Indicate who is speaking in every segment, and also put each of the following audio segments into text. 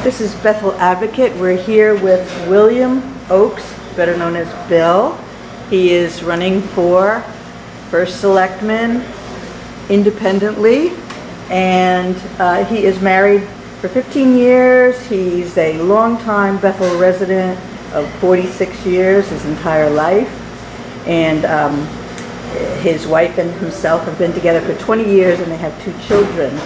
Speaker 1: This is Bethel Advocate. We're here with William Oakes, better known as Bill. He is running for First Selectman independently, and he is married for 15 years. He's a longtime Bethel resident of 46 years, his entire life, and his wife and himself have been together for 20 years, and they have 2 children.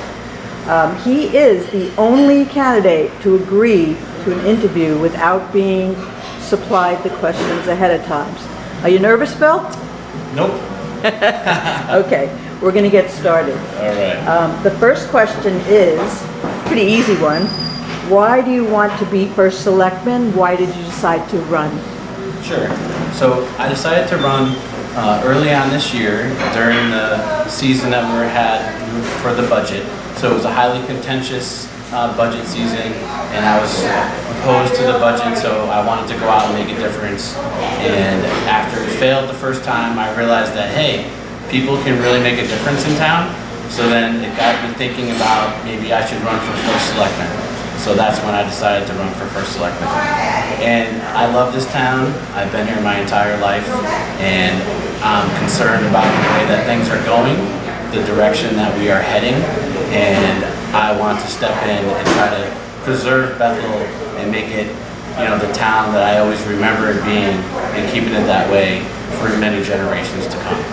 Speaker 1: He is the only candidate to agree to an interview without being supplied the questions ahead of time. Are you nervous, Bill?
Speaker 2: Nope.
Speaker 1: Okay, we're going to get started.
Speaker 2: All right.
Speaker 1: The first question is a pretty easy one. Why do you want to be First Selectman? Why did you decide to run?
Speaker 2: Sure. So I decided to run early on this year during the season that we had for the budget. So it was a highly contentious budget season, and I was opposed to the budget, so I wanted to go out and make a difference. And after it failed the first time, I realized that, hey, people can really make a difference in town. So then it got me thinking about maybe I should run for First Selectman. So that's when I decided to run for First Selectman. And I love this town. I've been here my entire life, and I'm concerned about the way that things are going, the direction that we are heading, and I want to step in and try to preserve Bethel and make it, the town that I always remember it being, and keeping it that way for many generations to come.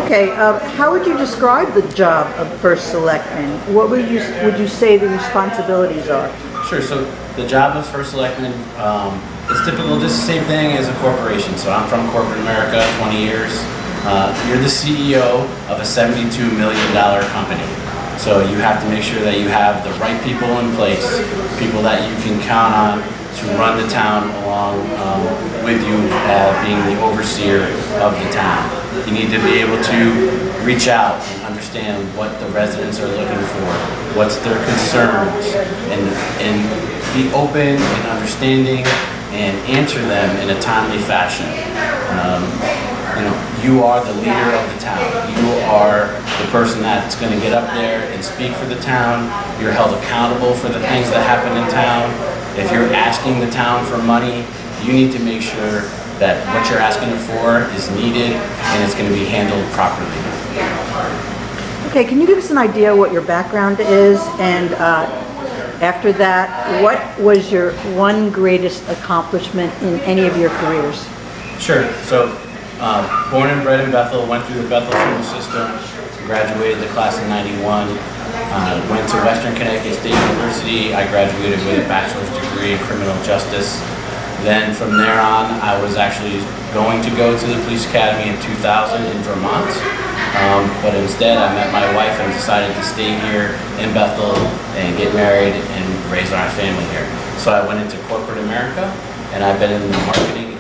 Speaker 1: Okay, how would you describe the job of First Selectman? What would you say the responsibilities are?
Speaker 2: Sure. So the job of First Selectman is typical, just the same thing as a corporation. So I'm from corporate America, 20 years. You're the CEO of a $72 million company. So you have to make sure that you have the right people in place, people that you can count on to run the town along with you, being the overseer of the town. You need to be able to reach out and understand what the residents are looking for, what's their concerns, and be open and understanding and answer them in a timely fashion. You are the leader of the town. You are the person that's going to get up there and speak for the town. You're held accountable for the things that happen in town. If you're asking the town for money, you need to make sure that what you're asking it for is needed and it's going to be handled properly.
Speaker 1: Okay, can you give us an idea what your background is, and after that, what was your one greatest accomplishment in any of your careers?
Speaker 2: Sure. So, born and bred in Bethel, went through the Bethel school system, graduated the class of '91, went to Western Connecticut State University. I graduated with a bachelor's degree in criminal justice. Then from there on, I was actually going to go to the police academy in 2000 in Vermont, but instead I met my wife and decided to stay here in Bethel and get married and raise our family here. So I went into corporate America, and I've been in the marketing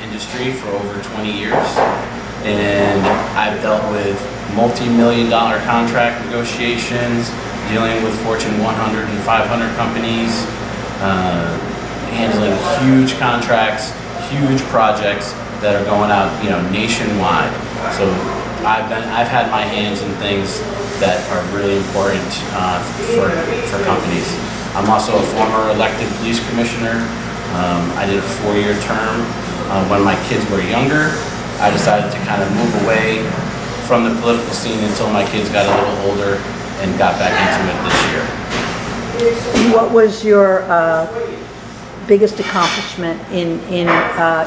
Speaker 2: industry for over 20 years, and I've dealt with multi-million-dollar contract negotiations, dealing with Fortune 100 and 500 companies, handling huge contracts, huge projects that are going out, nationwide. So I've had my hands in things that are really important for companies. I'm also a former elected police commissioner. I did a 4-year term. When my kids were younger, I decided to kind of move away from the political scene until my kids got a little older and got back into it this year.
Speaker 1: What was your biggest accomplishment in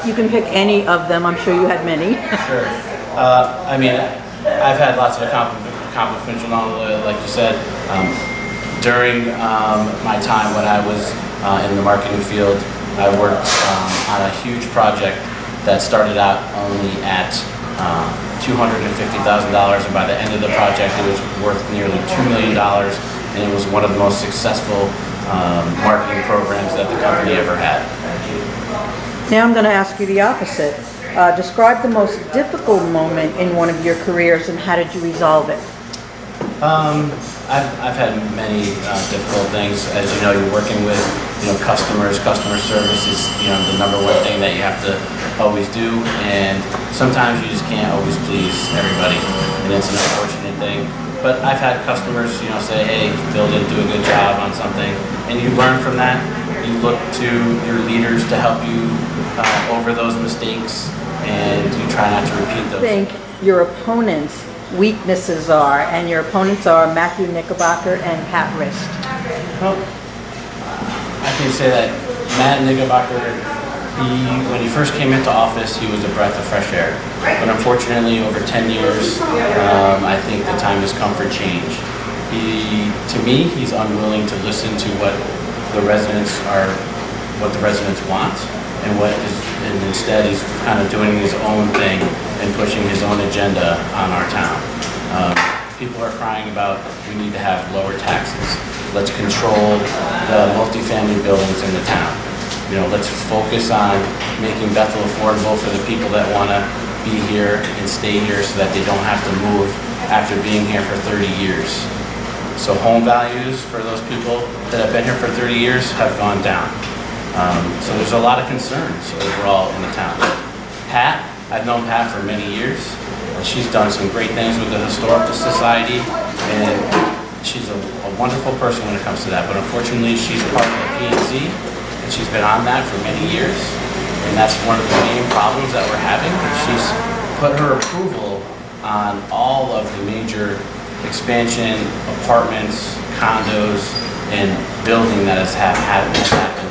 Speaker 1: you can pick any of them, I'm sure you had many.
Speaker 2: Sure. I've had lots of accomplishments, like you said. During my time when I was in the marketing field, I worked on a huge project that started out only at $250,000, and by the end of the project it was worth nearly $2 million, and it was one of the most successful marketing programs that the company ever had.
Speaker 1: Now I'm going to ask you the opposite. Describe the most difficult moment in one of your careers, and how did you resolve it?
Speaker 2: I've had many difficult things. As you know, you're working with customers. Customer service is the number one thing that you have to always do, and sometimes you just can't always please everybody, and it's an unfortunate thing. But I've had customers, say, hey, Bill didn't do a good job on something, and you learn from that. You look to your leaders to help you over those mistakes, and you try not to repeat those.
Speaker 1: Think your opponent's weaknesses are, and your opponents are Matthew Knickerbocker and Pat Rist.
Speaker 2: Well, I can say that Matt Knickerbocker, when he first came into office, he was a breath of fresh air. But unfortunately, over 10 years, I think the time has come for change. To me, he's unwilling to listen to what the residents want, and instead he's kind of doing his own thing and pushing his own agenda on our town. People are crying about we need to have lower taxes. Let's control the multifamily buildings in the town. Let's focus on making Bethel affordable for the people that want to be here and stay here so that they don't have to move after being here for 30 years. So home values for those people that have been here for 30 years have gone down. So there's a lot of concerns overall in the town. Pat, I've known Pat for many years. She's done some great things with the Historical Society, and she's a wonderful person when it comes to that. But unfortunately, she's part of the PNC, and she's been on that for many years. And that's one of the main problems that we're having. She's put her approval on all of the major expansion, apartments, condos, and building that has happened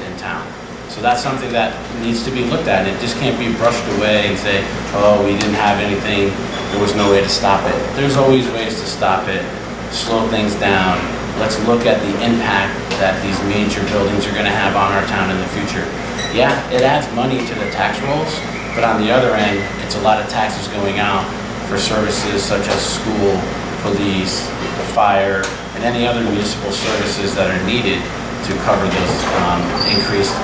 Speaker 2: in town. So that's something that needs to be looked at. It just can't be brushed away and say, oh, we didn't have anything, there was no way to stop it. There's always ways to stop it, slow things down. Let's look at the impact that these major buildings are going to have on our town in the future. Yeah, it adds money to the tax rolls, but on the other end, it's a lot of taxes going out for services such as school, police, fire, and any other municipal services that are needed to cover those increased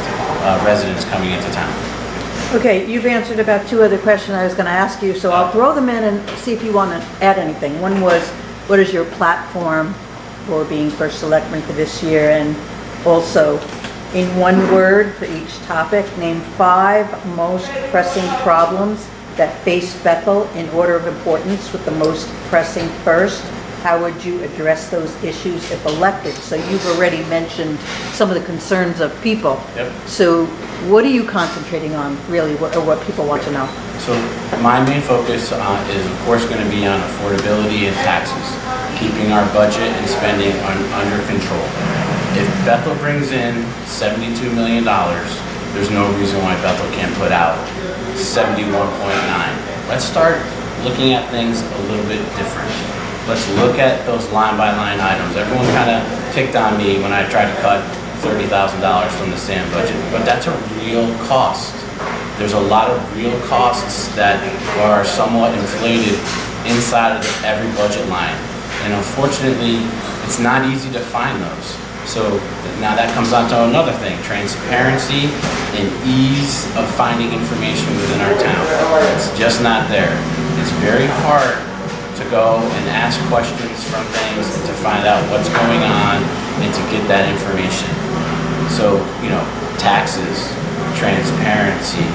Speaker 2: residents coming into town.
Speaker 1: Okay, you've answered about two other questions I was going to ask you, so I'll throw them in and see if you want to add anything. One was, what is your platform for being first selectman for this year? And also, in one word for each topic, name 5 most pressing problems that face Bethel in order of importance, with the most pressing first. How would you address those issues if elected? So you've already mentioned some of the concerns of people.
Speaker 2: Yep.
Speaker 1: So what are you concentrating on, really, or what people want to know?
Speaker 2: So my main focus is, of course, going to be on affordability and taxes, keeping our budget and spending under control. If Bethel brings in $72 million, there's no reason why Bethel can't put out 71.9. Let's start looking at things a little bit different. Let's look at those line-by-line items. Everyone kind of picked on me when I tried to cut $30,000 from the SAM budget, but that's a real cost. There's a lot of real costs that are somewhat inflated inside of every budget line, and unfortunately, it's not easy to find those. So now that comes on to another thing, transparency and ease of finding information within our town. It's just not there. It's very hard to go and ask questions from things and to find out what's going on and to get that information. So, taxes, transparency,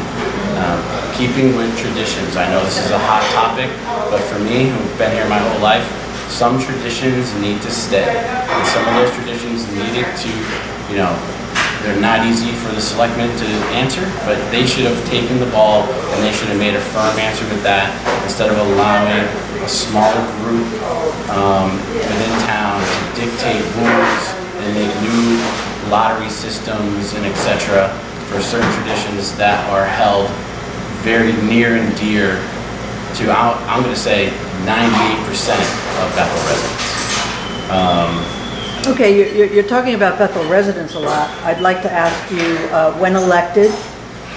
Speaker 2: keeping with traditions. I know this is a hot topic, but for me, who've been here my whole life, some traditions need to stay. And some of those traditions needed to, they're not easy for the selectmen to answer, but they should have taken the ball and they should have made a firm answer with that instead of allowing a smaller group within town to dictate rules and make new lottery systems and etc. for certain traditions that are held very near and dear to, I'm going to say, 98% of Bethel residents.
Speaker 1: Okay, you're talking about Bethel residents a lot. I'd like to ask you, when elected,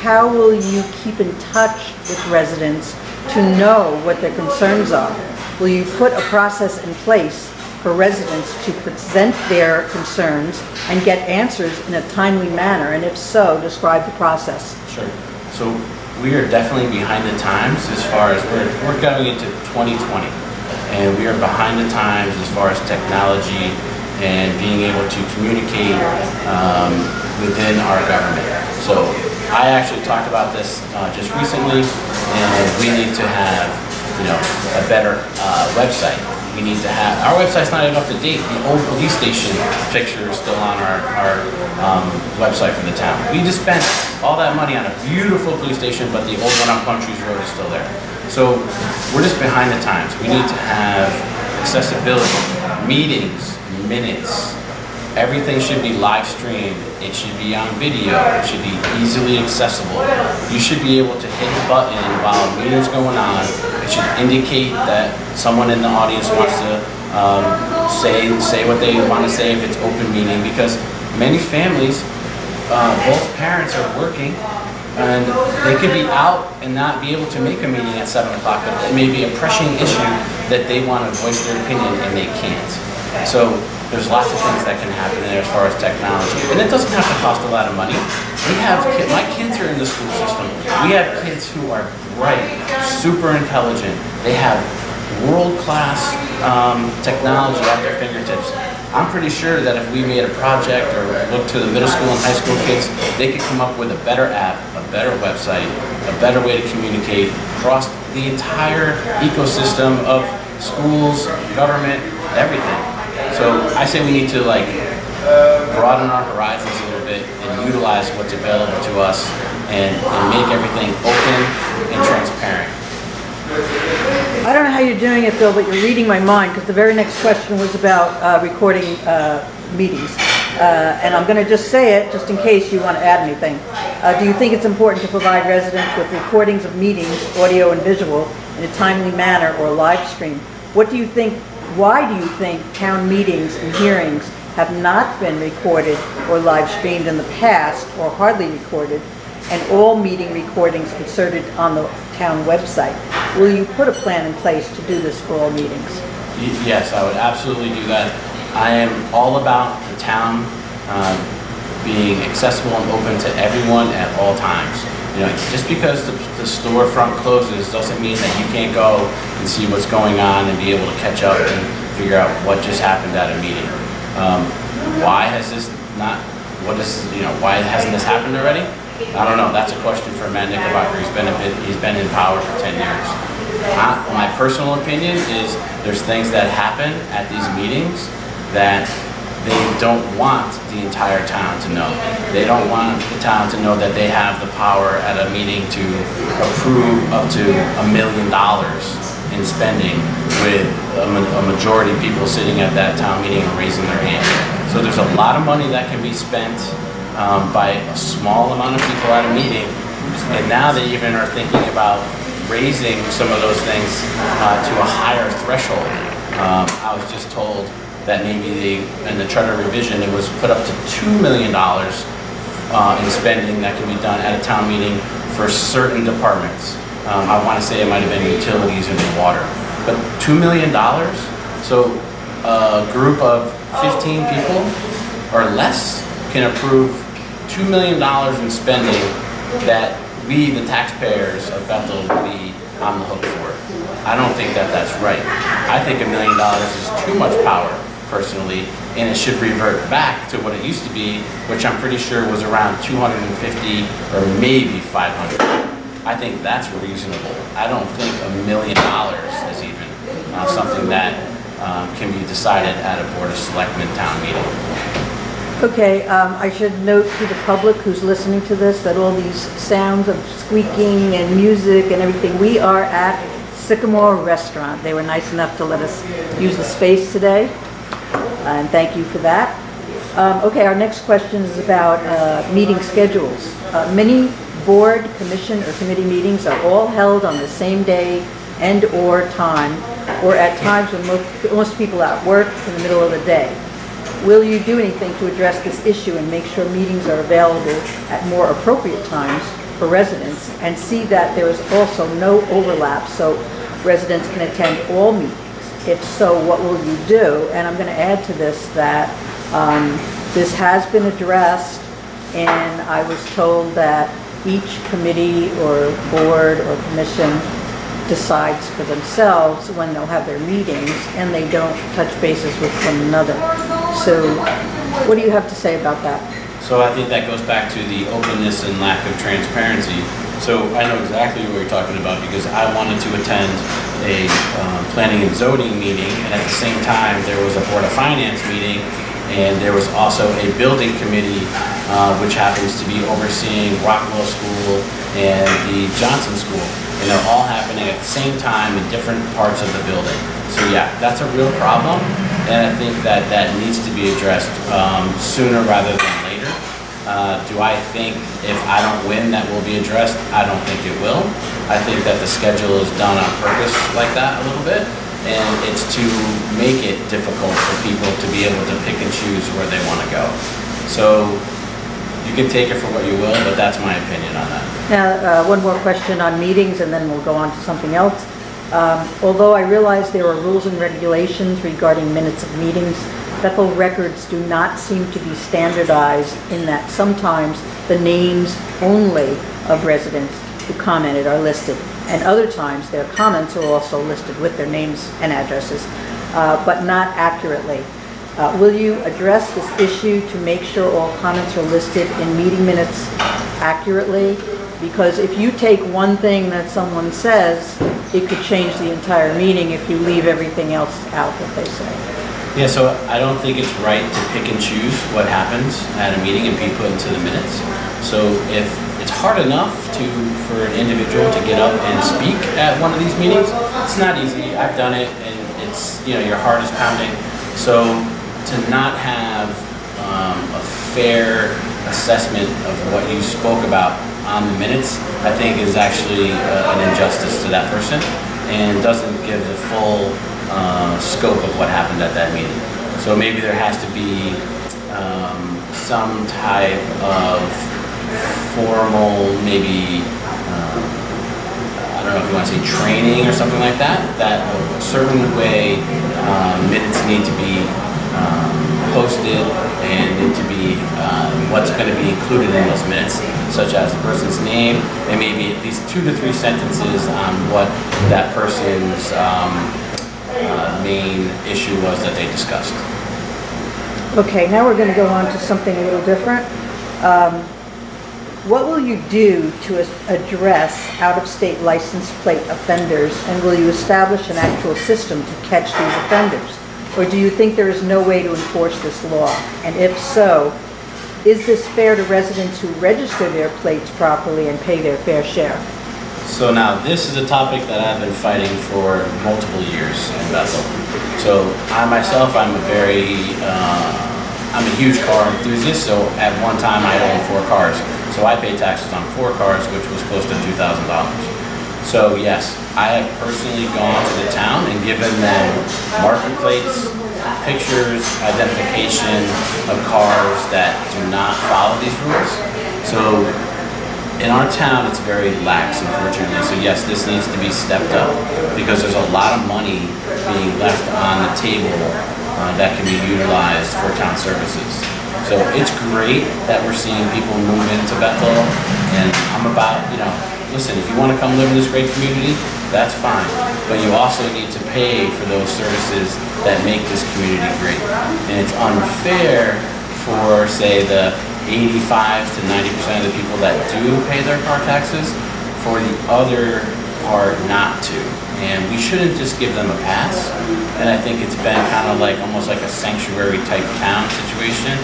Speaker 1: how will you keep in touch with residents to know what their concerns are? Will you put a process in place for residents to present their concerns and get answers in a timely manner? And if so, describe the process.
Speaker 2: Sure. So we are definitely behind the times as far as we're going into 2020, and we are behind the times as far as technology and being able to communicate within our government. So I actually talked about this just recently, and we need to have a better website. We need to have, our website's not even up to date. The old police station picture is still on our website for the town. We just spent all that money on a beautiful police station, but the old one on Plum Trees Road is still there. So we're just behind the times. We need to have accessibility, meetings, minutes. Everything should be live streamed. It should be on video. It should be easily accessible. You should be able to hit a button while a meeting's going on. It should indicate that someone in the audience wants to say what they want to say if it's open meeting, because many families, both parents are working, and they could be out and not be able to make a meeting at 7 o'clock, but it may be a pressing issue that they want to voice their opinion and they can't. So there's lots of things that can happen there as far as technology. And it doesn't have to cost a lot of money. We have my kids are in the school system. We have kids who are bright, super intelligent. They have world-class technology at their fingertips. I'm pretty sure that if we made a project or looked to the middle school and high school kids, they could come up with a better app, a better website, a better way to communicate across the entire ecosystem of schools, government, everything. So I say we need to broaden our horizons a little bit and utilize what's available to us and make everything open and transparent.
Speaker 1: I don't know how you're doing it, Bill, but you're reading my mind, because the very next question was about recording meetings. And I'm going to just say it, just in case you want to add anything. Do you think it's important to provide residents with recordings of meetings, audio and visual, in a timely manner or live stream? What do you think? Why do you think town meetings and hearings have not been recorded or live streamed in the past, or hardly recorded, and all meeting recordings inserted on the town website? Will you put a plan in place to do this for all meetings?
Speaker 2: Yes, I would absolutely do that. I am all about the town being accessible and open to everyone at all times. You know, just because the storefront closes doesn't mean that you can't go and see what's going on and be able to catch up and figure out what just happened at a meeting. Why hasn't this happened already? I don't know. That's a question for Matt Knickerbocker. He's been in power for 10 years. My personal opinion is there's things that happen at these meetings that they don't want the entire town to know. They don't want the town to know that they have the power at a meeting to approve up to $1 million in spending, with a majority of people sitting at that town meeting and raising their hand. So there's a lot of money that can be spent by a small amount of people at a meeting, and now they even are thinking about raising some of those things to a higher threshold. I was just told that maybe in the charter revision it was put up to $2 million in spending that can be done at a town meeting for certain departments. I want to say it might have been utilities and water, but $2 million? So a group of 15 people or less can approve $2 million in spending that we, the taxpayers of Bethel, will be on the hook for. I don't think that that's right. I think $1 million is too much power, personally, and it should revert back to what it used to be, which I'm pretty sure was around 250 or maybe 500. I think that's reasonable. I don't think $1 million is even something that can be decided at a Board of Selectmen town meeting.
Speaker 1: Okay, I should note to the public who's listening to this that all these sounds of squeaking and music and everything, we are at Sycamore Restaurant. They were nice enough to let us use the space today, and thank you for that. Okay, our next question is about meeting schedules. Many board, commission, or committee meetings are all held on the same day and or time, or at times when most people are at work in the middle of the day. Will you do anything to address this issue and make sure meetings are available at more appropriate times for residents, and see that there is also no overlap so residents can attend all meetings? If so, what will you do? And I'm going to add to this that this has been addressed, and I was told that each committee or board or commission decides for themselves when they'll have their meetings, and they don't touch bases with one another. So what do you have to say about that?
Speaker 2: So I think that goes back to the openness and lack of transparency. So I know exactly what you're talking about because I wanted to attend a planning and zoning meeting, and at the same time there was a Board of Finance meeting, and there was also a building committee which happens to be overseeing Rockwell School and the Johnson School, and they're all happening at the same time in different parts of the building. So yeah, that's a real problem, and I think that that needs to be addressed sooner rather than later. Do I think if I don't win that will be addressed? I don't think it will. I think that the schedule is done on purpose like that a little bit, and it's to make it difficult for people to be able to pick and choose where they want to go. So you can take it for what you will, but that's my opinion on that.
Speaker 1: Now, one more question on meetings, and then we'll go on to something else. Although I realize there are rules and regulations regarding minutes of meetings, Bethel records do not seem to be standardized in that sometimes the names only of residents who commented are listed, and other times their comments are also listed with their names and addresses, but not accurately. Will you address this issue to make sure all comments are listed in meeting minutes accurately? Because if you take one thing that someone says, it could change the entire meeting if you leave everything else out that they say.
Speaker 2: Yeah, so I don't think it's right to pick and choose what happens at a meeting and be put into the minutes. So if it's hard enough for an individual to get up and speak at one of these meetings, it's not easy. I've done it, and it's, your heart is pounding. So to not have a fair assessment of what you spoke about on the minutes, I think is actually an injustice to that person and doesn't give the full scope of what happened at that meeting. So maybe there has to be some type of formal, maybe, I don't know if you want to say training or something like that, that a certain way minutes need to be posted and need to be what's going to be included in those minutes, such as the person's name and maybe at least 2 to 3 sentences on what that person's main issue was that they discussed.
Speaker 1: Okay, now we're going to go on to something a little different. What will you do to address out-of-state license plate offenders, and will you establish an actual system to catch these offenders? Or do you think there is no way to enforce this law? And if so, is this fair to residents who register their plates properly and pay their fair share?
Speaker 2: So now this is a topic that I've been fighting for multiple years in Bethel. So I myself, I'm a huge car enthusiast, so at one time I owned 4 cars. So I paid taxes on 4 cars, which was close to $2,000. So yes, I have personally gone to the town and given them marker plates, pictures, identification of cars that do not follow these rules. So in our town, it's very lax, unfortunately. So yes, this needs to be stepped up because there's a lot of money being left on the table that can be utilized for town services. So it's great that we're seeing people move into Bethel, and I'm about, listen, if you want to come live in this great community, that's fine. But you also need to pay for those services that make this community great. And it's unfair for, say, the 85 to 90% of the people that do pay their car taxes for the other part not to. And we shouldn't just give them a pass. And I think it's been kind of like almost like a sanctuary type town situation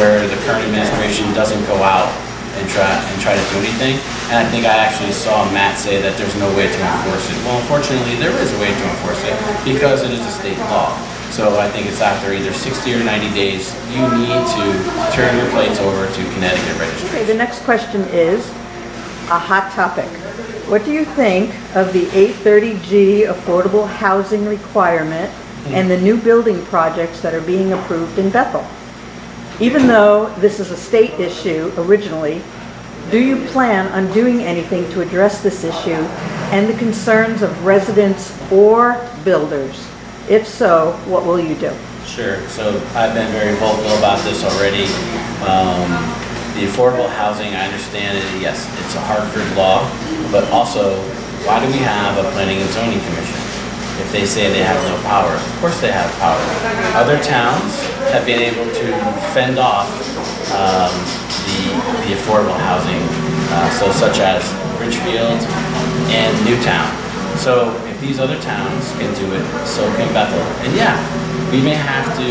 Speaker 2: where the current administration doesn't go out and try to do anything. And I think I actually saw Matt say that there's no way to enforce it. Well, unfortunately, there is a way to enforce it because it is a state law. So I think it's after either 60 or 90 days, you need to turn your plates over to Connecticut registration.
Speaker 1: Okay, the next question is a hot topic. What do you think of the 830G affordable housing requirement and the new building projects that are being approved in Bethel? Even though this is a state issue originally, do you plan on doing anything to address this issue and the concerns of residents or builders? If so, what will you do?
Speaker 2: Sure. So I've been very vocal about this already. The affordable housing, I understand it. Yes, it's a Hartford law, but also, why do we have a planning and zoning commission? If they say they have no power, of course they have power. Other towns have been able to fend off the affordable housing, so such as Richfield, and Newtown. So if these other towns can do it, so can Bethel. And yeah, we may have to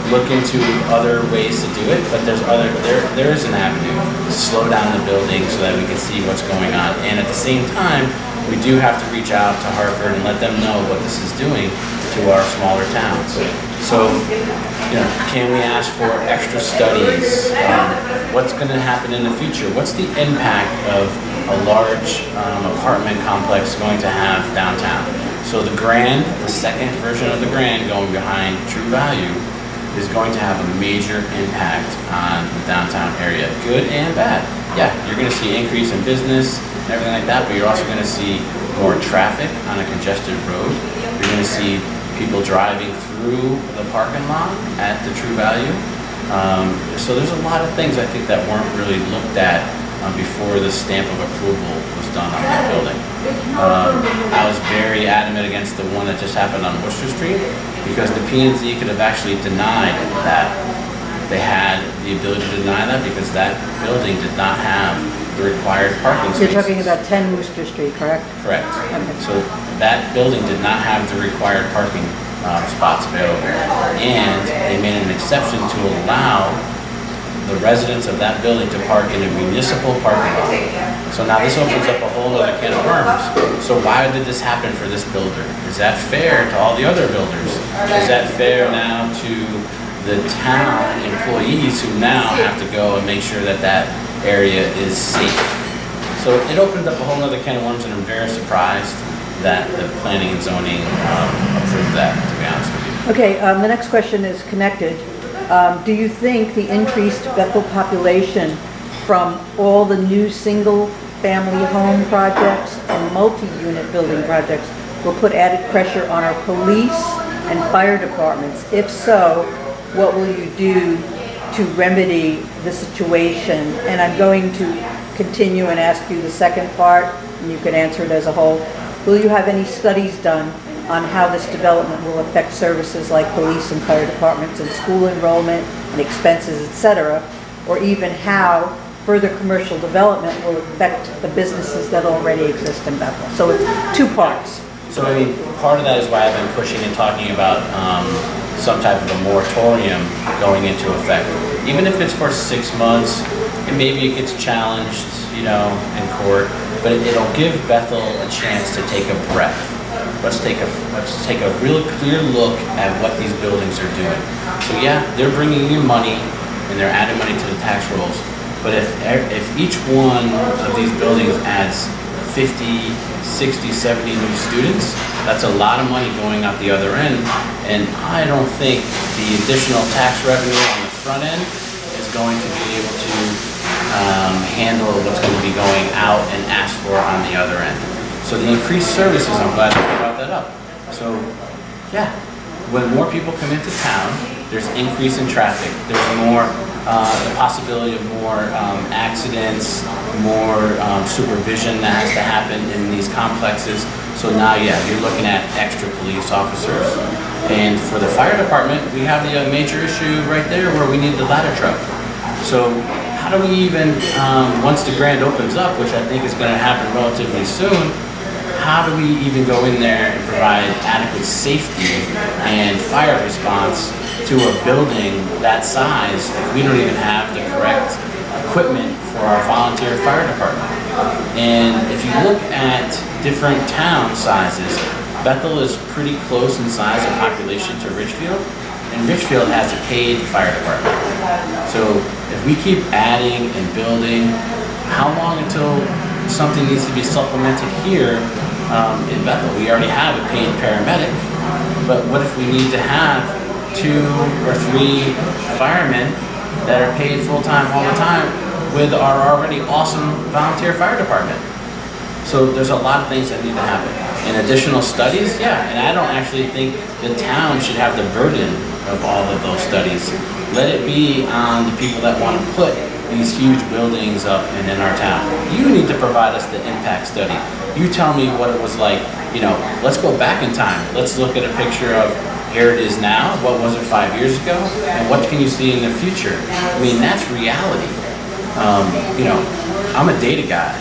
Speaker 2: look into other ways to do it, but there is an avenue to slow down the building so that we can see what's going on. And at the same time, we do have to reach out to Hartford and let them know what this is doing to our smaller towns. So, can we ask for extra studies? What's going to happen in the future? What's the impact of a large apartment complex going to have downtown? So the Grand, the second version of the Grand going behind True Value, is going to have a major impact on the downtown area, good and bad. Yeah, you're going to see increase in business and everything like that, but you're also going to see more traffic on a congested road. You're going to see people driving through the parking lot at the True Value. So there's a lot of things I think that weren't really looked at before the stamp of approval was done on that building. I was very adamant against the one that just happened on Worcester Street because the P&Z could have actually denied that. They had the ability to deny that because that building did not have the required parking spaces.
Speaker 1: You're talking about 10 Worcester Street, correct?
Speaker 2: Correct.
Speaker 1: Okay.
Speaker 2: So that building did not have the required parking spots available. And they made an exception to allow the residents of that building to park in a municipal parking lot. So now this opens up a whole other can of worms. So why did this happen for this builder? Is that fair to all the other builders? Is that fair now to the town employees who now have to go and make sure that that area is safe? So it opened up a whole other can of worms, and I'm very surprised that the planning and zoning approved that, to be honest with you.
Speaker 1: Okay, the next question is connected. Do you think the increased Bethel population from all the new single-family home projects and multi-unit building projects will put added pressure on our police and fire departments? If so, what will you do to remedy the situation? And I'm going to continue and ask you the second part, and you can answer it as a whole. Will you have any studies done on how this development will affect services like police and fire departments and school enrollment and expenses, etc., or even how further commercial development will affect the businesses that already exist in Bethel? So it's two parts.
Speaker 2: So I mean, part of that is why I've been pushing and talking about some type of a moratorium going into effect. Even if it's for 6 months, and maybe it gets challenged, in court, but it'll give Bethel a chance to take a breath. Let's take a real clear look at what these buildings are doing. So yeah, they're bringing in money and they're adding money to the tax rolls. But if each one of these buildings adds 50, 60, 70 new students, that's a lot of money going out the other end. And I don't think the additional tax revenue on the front end is going to be able to handle what's going to be going out and asked for on the other end. So the increased services, I'm glad that you brought that up. So yeah, when more people come into town, there's increase in traffic. There's more, the possibility of more accidents, more supervision that has to happen in these complexes. So now, yeah, you're looking at extra police officers. And for the fire department, we have the major issue right there where we need the ladder truck. So how do we even, once the Grand opens up, which I think is going to happen relatively soon, how do we even go in there and provide adequate safety and fire response to a building that size if we don't even have the correct equipment for our volunteer fire department? And if you look at different town sizes, Bethel is pretty close in size of population to Richfield, and Richfield has a paid fire department. So if we keep adding and building, how long until something needs to be supplemented here in Bethel? We already have a paid paramedic, but what if we need to have 2 or 3 firemen that are paid full-time all the time with our already awesome volunteer fire department? So there's a lot of things that need to happen. And additional studies, yeah, and I don't actually think the town should have the burden of all of those studies. Let it be on the people that want to put these huge buildings up and in our town. You need to provide us the impact study. You tell me what it was like, let's go back in time. Let's look at a picture of here it is now, what was it 5 years ago, and what can you see in the future? I mean, that's reality. I'm a data guy,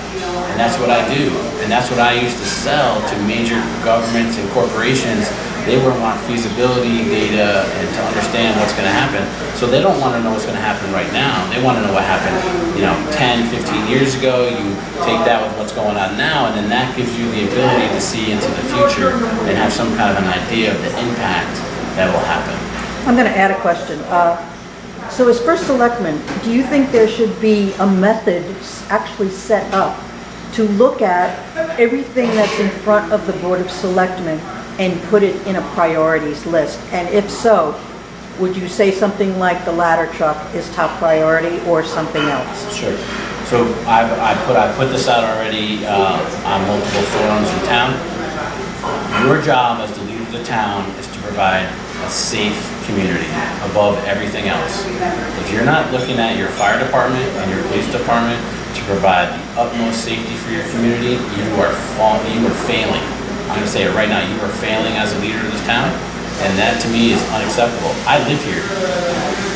Speaker 2: and And that's what I do. And that's what I used to sell to major governments and corporations. They want feasibility data and to understand what's going to happen. So they don't want to know what's going to happen right now. They want to know what happened, 10, 15 years ago. You take that with what's going on now, and then that gives you the ability to see into the future and have some kind of an idea of the impact that will happen.
Speaker 1: I'm going to add a question. So as first selectman, do you think there should be a method actually set up to look at everything that's in front of the Board of Selectmen and put it in a priorities list? And if so, would you say something like the ladder truck is top priority or something else?
Speaker 2: Sure. So I put this out already on multiple forums in town. Your job as the leader of the town is to provide a safe community above everything else. If you're not looking at your fire department and your police department to provide the utmost safety for your community, you are failing. I'm going to say it right now, you are failing as a leader of this town, and that to me is unacceptable. I live here.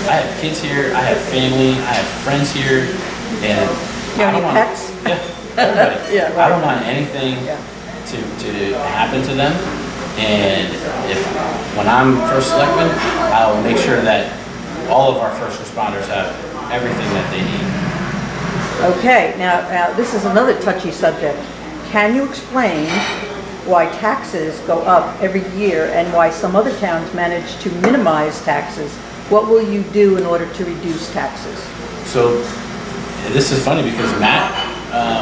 Speaker 2: I have kids here, I have family, I have friends here, and
Speaker 1: You have any pets?
Speaker 2: Yeah, everybody.
Speaker 1: Yeah, right.
Speaker 2: I don't want anything to happen to them, and when I'm first selectman, I will make sure that all of our first responders have everything that they need.
Speaker 1: Okay, now this is another touchy subject. Can you explain why taxes go up every year and why some other towns manage to minimize taxes? What will you do in order to reduce taxes?
Speaker 2: So this is funny because Matt,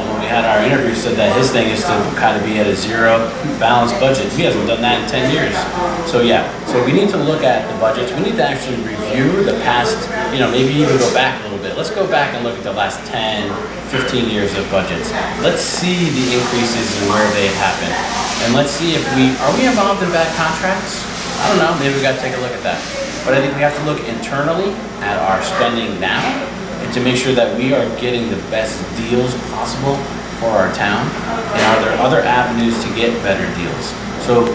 Speaker 2: when we had our interview, said that his thing is to kind of be at a zero balanced budget. He hasn't done that in 10 years. So yeah, so we need to look at the budgets. We need to actually review the past, maybe even go back a little bit. Let's go back and look at the last 10, 15 years of budgets. Let's see the increases and where they've happened. And let's see if are we involved in bad contracts? I don't know, maybe we got to take a look at that. But I think we have to look internally at our spending now and to make sure that we are getting the best deals possible for our town. And are there other avenues to get better deals? So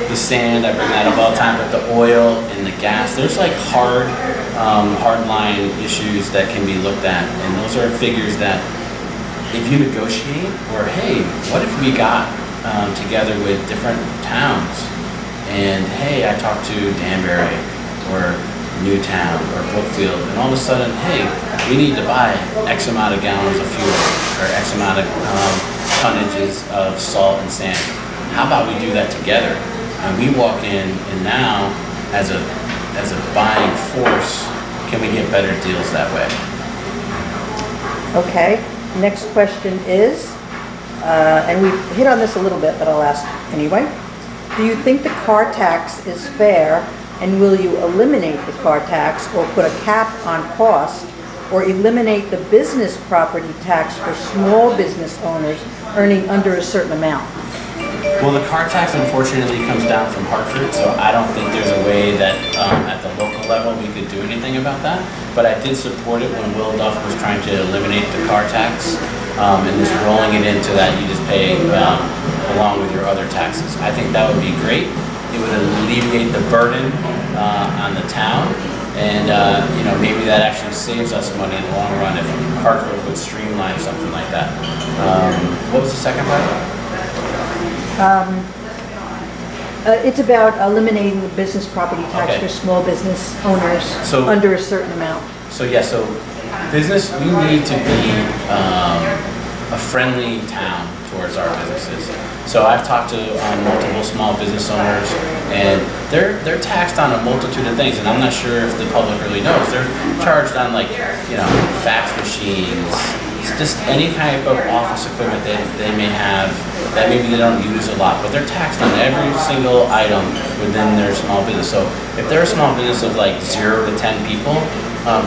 Speaker 2: the sand, I bring that up all the time, but the oil and the gas, there's like hard line issues that can be looked at. And those are figures that if you negotiate, or hey, what if we got together with different towns and hey, I talked to Danbury or Newtown or Brookfield, and all of a sudden, hey, we need to buy X amount of gallons of fuel or X amount of tonnages of salt and sand. How about we do that together? And we walk in, and now, as a buying force, can we get better deals that way?
Speaker 1: Okay, next question is, and we've hit on this a little bit, but I'll ask anyway. Do you think the car tax is fair, and will you eliminate the car tax or put a cap on cost, or eliminate the business property tax for small business owners earning under a certain amount?
Speaker 2: Well, the car tax unfortunately comes down from Hartford, so I don't think there's a way that at the local level we could do anything about that. But I did support it when Will Duff was trying to eliminate the car tax and just rolling it into that you just pay along with your other taxes. I think that would be great. It would alleviate the burden on the town, and maybe that actually saves us money in the long run if Hartford would streamline something like that. What was the second part?
Speaker 1: It's about eliminating the business property tax
Speaker 2: Okay.
Speaker 1: for small business owners under a certain amount.
Speaker 2: So business, we need to be a friendly town towards our businesses. So I've talked to multiple small business owners, and they're taxed on a multitude of things, and I'm not sure if the public really knows. They're charged on fax machines, just any type of office equipment that they may have that maybe they don't use a lot, but they're taxed on every single item within their small business. So if they're a small business of 0 to 10 people,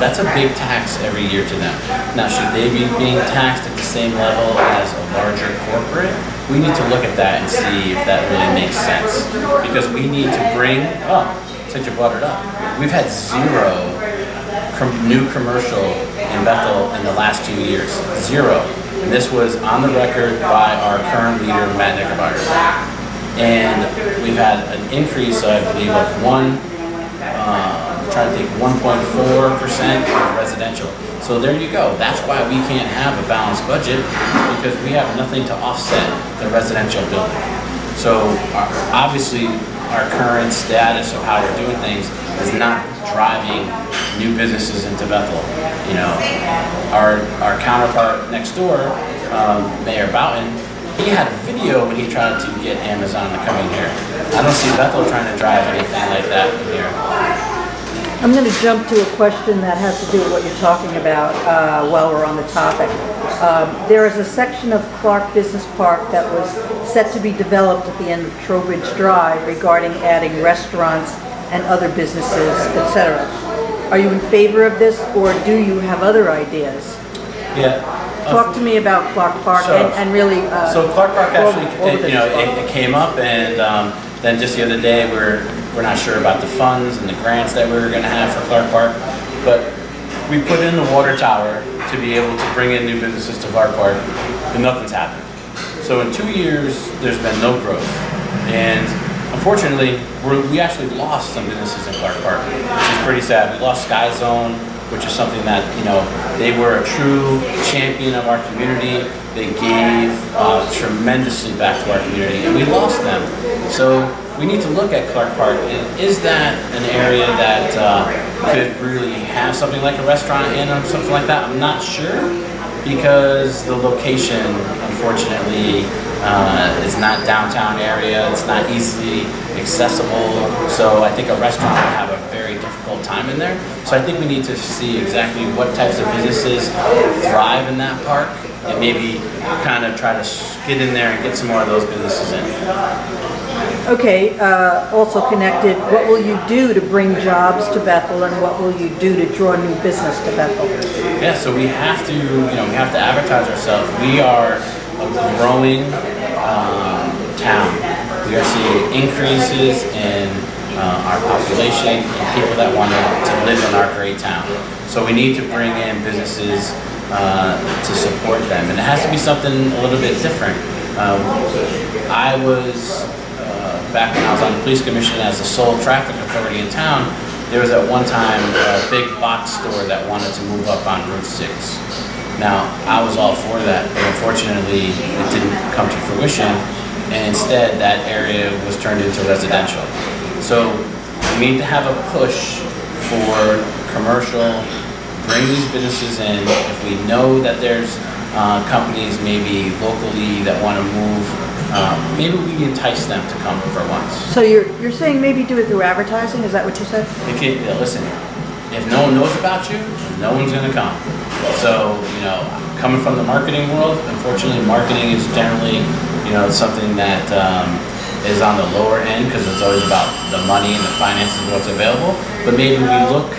Speaker 2: that's a big tax every year to them. Now, should they be being taxed at the same level as a larger corporate? We need to look at that and see if that really makes sense. Because we need to bring, since you brought it up, we've had 0 new commercial in Bethel in the last 2 years. 0. And this was on the record by our current leader, Matt Nickerbacker. And we've had an increase, I believe, of 1.4% residential. So So there you go. That's why we can't have a balanced budget, because we have nothing to offset the residential building. So obviously our current status of how we're doing things is not driving new businesses into Bethel. You know, our counterpart next door, Mayor Boughton, he had a video when he tried to get Amazon to come in here. I don't see Bethel trying to drive anything like that in here.
Speaker 1: I'm going to jump to a question that has to do with what you're talking about while we're on the topic. There is a section of Clark Business Park that was set to be developed at the end of Trowbridge Drive regarding adding restaurants and other businesses, etc. Are you in favor of this, or do you have other ideas?
Speaker 2: Yeah.
Speaker 1: Talk to me about Clark Park and really.
Speaker 2: So Clark Park actually, it came up, and then just the other day we're not sure about the funds and the grants that we were going to have for Clark Park, but we put in the water tower to be able to bring in new businesses to Clark Park, and nothing's happened. So in 2 years, there's been no growth, and unfortunately, we actually lost some businesses in Clark Park, which is pretty sad. We lost Sky Zone, which is something that, you know, they were a true champion of our community. They gave tremendously back to our community, and we lost them. So we need to look at Clark Park. Is that an area that could really have something like a restaurant in or something like that? I'm not sure, because the location, unfortunately, is not downtown area. It's not easily accessible. So I think a restaurant would have a very difficult time in there. So I think we need to see exactly what types of businesses thrive in that park, and maybe kind of try to get in there and get some more of those businesses in.
Speaker 1: Okay, also connected, what will you do to bring jobs to Bethel, and what will you do to draw new business to Bethel?
Speaker 2: Yeah, so we have to, we have to advertise ourselves. We are a growing town. We are seeing increases in our population and people that want to live in our great town. So we need to bring in businesses to support them, and it has to be something a little bit different. I was back when I was on the police commission as the sole traffic authority in town. There was at one time a big box store that wanted to move up on Route 6. Now, I was all for that, but unfortunately it didn't come to fruition, and instead that area was turned into residential. So we need to have a push for commercial, bring these businesses in. If we know that there's companies maybe locally that want to move, maybe we entice them to come for once.
Speaker 1: So you're saying maybe do it through advertising? Is that what you said?
Speaker 2: Listen, if no one knows about you, no one's going to come. So, coming from the marketing world, unfortunately, marketing is generally, something that is on the lower end, because it's always about the money and the finances and what's available. But maybe we look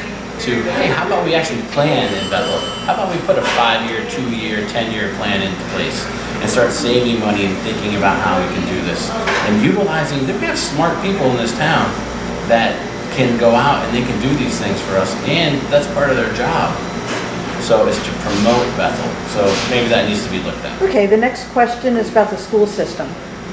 Speaker 2: to, hey, how about we actually plan in Bethel? How about we put a 5-year, 2-year, 10-year plan into place and start saving money and thinking about how we can do this and utilizing. We have smart people in this town that can go out and they can do these things for us, and that's part of their job. So it's to promote Bethel. So maybe that needs to be looked at.
Speaker 1: Okay, the next question is about the school system.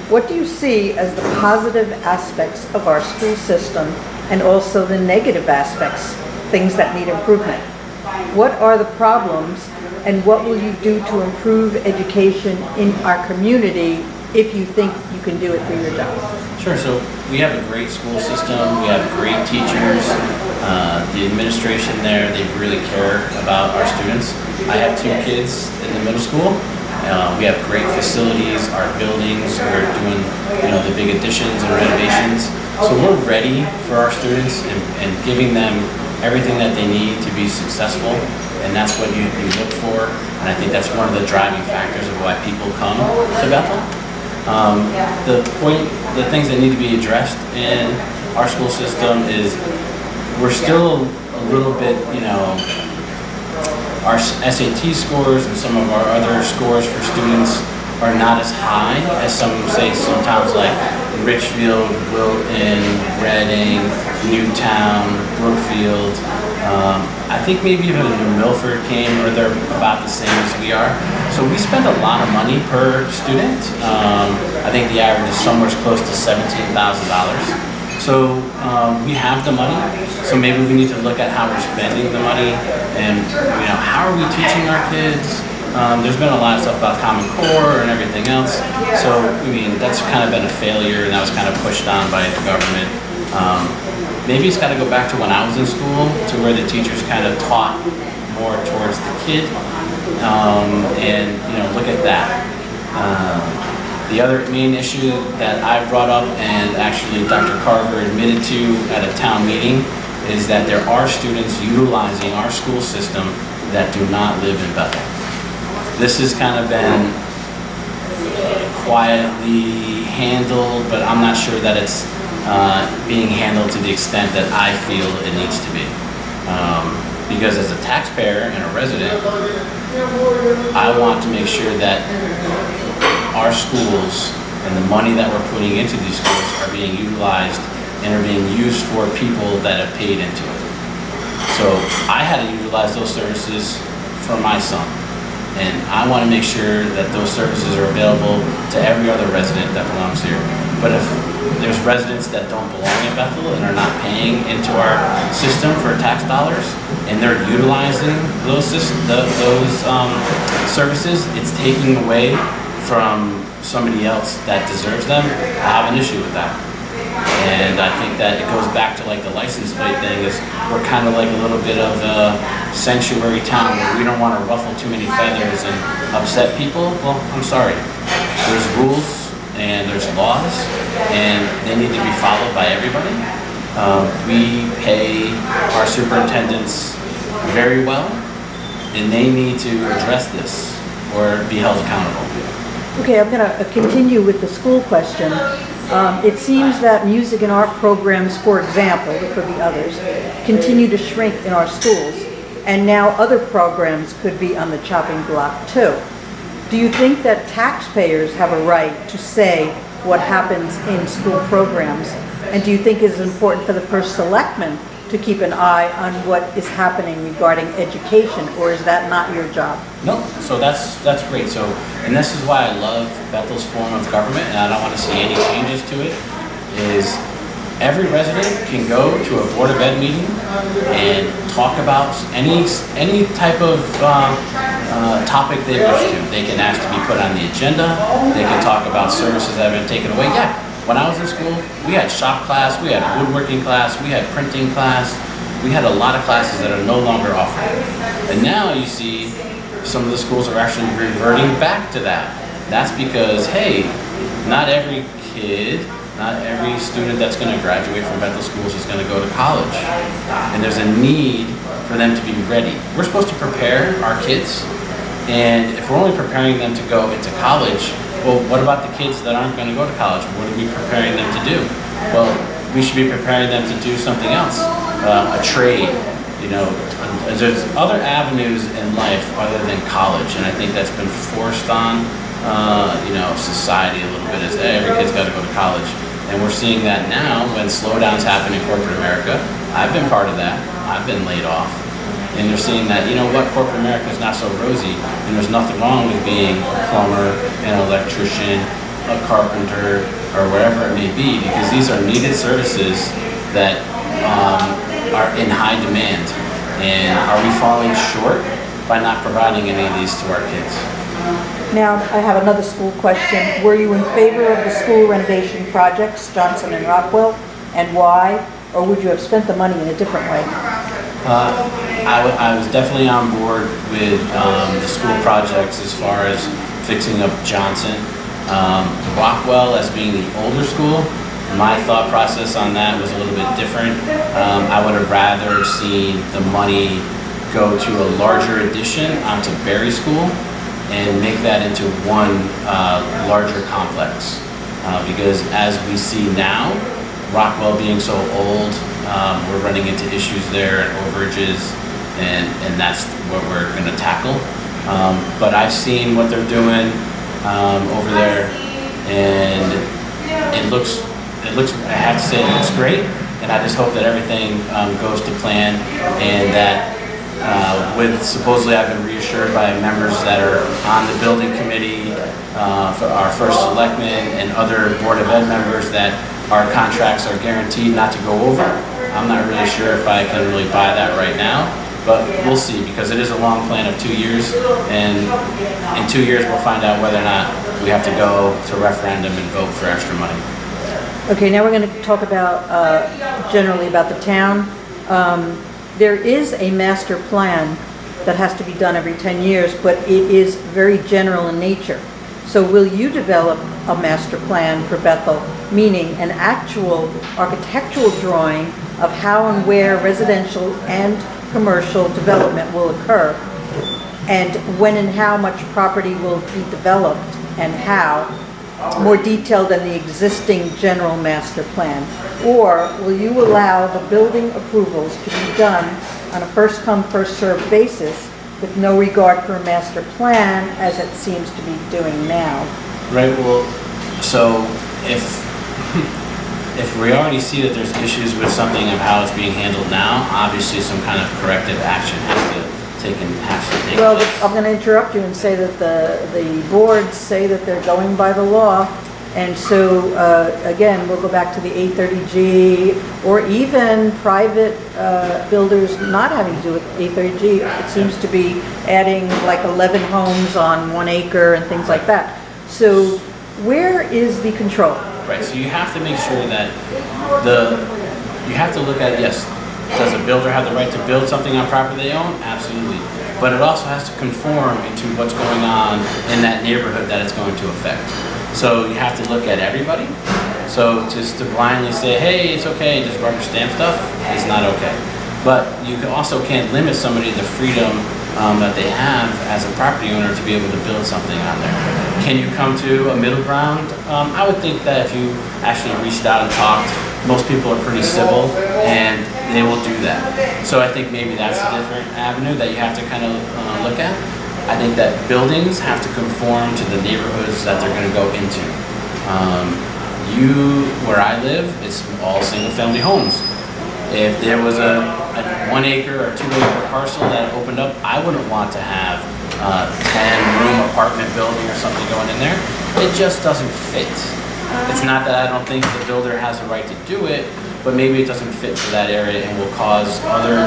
Speaker 1: What do you see as the positive aspects of our school system, and also the negative aspects, things that need improvement? What are the problems, and what will you do to improve education in our community if you think you can do it through your job?
Speaker 2: Sure. So we have a great school system. We have great teachers. The administration there, they really care about our students. I have 2 kids in the middle school. We have great facilities, our buildings, we're doing, the big additions and renovations. So we're ready for our students and giving them everything that they need to be successful. And that's what you look for. And I think that's one of the driving factors of why people come to Bethel. The things that need to be addressed in our school system is we're still a little bit, our SAT scores and some of our other scores for students are not as high as some say sometimes, like Richfield, Wilton, Reading, Newtown, Brookfield. I think maybe even New Milford came, or they're about the same as we are. So we spend a lot of money per student. I think the average is somewhere close to $17,000. So we have the money, so maybe we need to look at how we're spending the money and how are we teaching our kids. There's been a lot of stuff about Common Core and everything else. So that's kind of been a failure, and that was kind of pushed on by the government. Maybe it's got to go back to when I was in school, to where the teachers kind of taught more towards the kid, and look at that. The other main issue that I brought up, and actually Dr. Carver admitted to at a town meeting, is that there are students utilizing our school system that do not live in Bethel. This has kind of been quietly handled, but I'm not sure that it's being handled to the extent that I feel it needs to be. Because as a taxpayer and a resident, I want to make sure that our schools and the money that we're putting into these schools are being utilized and are being used for people that have paid into it. So I had to utilize those services for my son. And I want to make sure that those services are available to every other resident that belongs here. But if there's residents that don't belong in Bethel and are not paying into our system for tax dollars, and they're utilizing those services, it's taking away from somebody else that deserves them. I have an issue with that. And I think that it goes back to like the license plate thing, is we're kind of like a little bit of a sanctuary town where we don't want to ruffle too many feathers and upset people. Well, I'm sorry. There's rules and there's laws, and they need to be followed by everybody. We pay our superintendents very well, and they need to address this or be held accountable.
Speaker 1: Okay, I'm going to continue with the school question. It seems that music and art programs, for example, there could be others, continue to shrink in our schools, and now other programs could be on the chopping block too. Do you think that taxpayers have a right to say what happens in school programs? And do you think it is important for the first selectman to keep an eye on what is happening regarding education, or is that not your job?
Speaker 2: No, so that's great. So, and this is why I love Bethel's form of government, and I don't want to see any changes to it, is every resident can go to a Board of Ed meeting and talk about any type of topic they wish to. They can ask to be put on the agenda. They can talk about services that have been taken away. Yeah. When I was in school, we had shop class, we had woodworking class, we had printing class, we had a lot of classes that are no longer offered. And now you see some of the schools are actually reverting back to that. That's because, hey, not every kid, not every student that's going to graduate from Bethel schools is going to go to college. And there's a need for them to be ready. We're supposed to prepare our kids, and if we're only preparing them to go into college, well, what about the kids that aren't going to go to college? What are we preparing them to do? Well, we should be preparing them to do something else, a trade. There's other avenues in life other than college, and I think that's been forced on, society a little bit. As hey, every kid's got to go to college, and we're seeing that now when slowdowns happen in corporate America. I've been part of that. I've been laid off. And they're seeing that, corporate America is not so rosy, and there's nothing wrong with being a plumber, an electrician, a carpenter, or wherever it may be, because these are needed services that are in high demand. And are we falling short by not providing any of these to our kids?
Speaker 1: Now, I have another school question. Were you in favor of the school renovation projects, Johnson and Rockwell, and why? Or would you have spent the money in a different way?
Speaker 2: I was definitely on board with the school projects as far as fixing up Johnson. Rockwell, as being the older school, my thought process on that was a little bit different. I would have rather seen the money go to a larger addition onto Berry School and make that into one larger complex. Because as we see now, Rockwell being so old, we're running into issues there and overages, and that's what we're going to tackle. But I've seen what they're doing over there, and it looks, I have to say, it looks great. And I just hope that everything goes to plan, and that supposedly I've been reassured by members that are on the building committee for our first selectman and other Board of Ed members that our contracts are guaranteed not to go over. I'm not really sure if I can really buy that right now, but we'll see, because it is a long plan of 2 years, and in 2 years we'll find out whether or not we have to go to referendum and vote for extra money.
Speaker 1: Okay, now we're going to talk about generally about the town. There is a master plan that has to be done every 10 years, but it is very general in nature. So will you develop a master plan for Bethel, meaning an actual architectural drawing of how and where residential and commercial development will occur, and when and how much property will be developed and how, more detailed than the existing general master plan? Or will you allow the building approvals to be done on a first come, first served basis with no regard for a master plan, as it seems to be doing now?
Speaker 2: Right, well, so if we already see that there's issues with something of how it's being handled now, obviously some kind of corrective action has to take place.
Speaker 1: Well, I'm going to interrupt you and say that the boards say that they're going by the law, and so again, we'll go back to the 830G, or even private builders not having to do with 830G. It seems to be adding like 11 homes on 1 acre and things like that. So where is the control?
Speaker 2: Right, so you have to make sure that you have to look at, yes, does a builder have the right to build something on property they own? Absolutely. But it also has to conform into what's going on in that neighborhood that it's going to affect. So you have to look at everybody. So just to blindly say, hey, it's okay, just rubber stamp stuff, is not okay. But you also can't limit somebody the freedom that they have as a property owner to be able to build something on there. Can you come to a middle ground? I would think that if you actually reached out and talked, most people are pretty civil and they will do that. So I think maybe that's a different avenue that you have to kind of look at. I think that buildings have to conform to the neighborhoods that they're going to go into. Where I live, it's all single family homes. If there was a 1 acre or 2 acre parcel that opened up, I wouldn't want to have a 10-room apartment building or something going in there. It just doesn't fit. It's not that I don't think the builder has a right to do it, but maybe it doesn't fit for that area and will cause other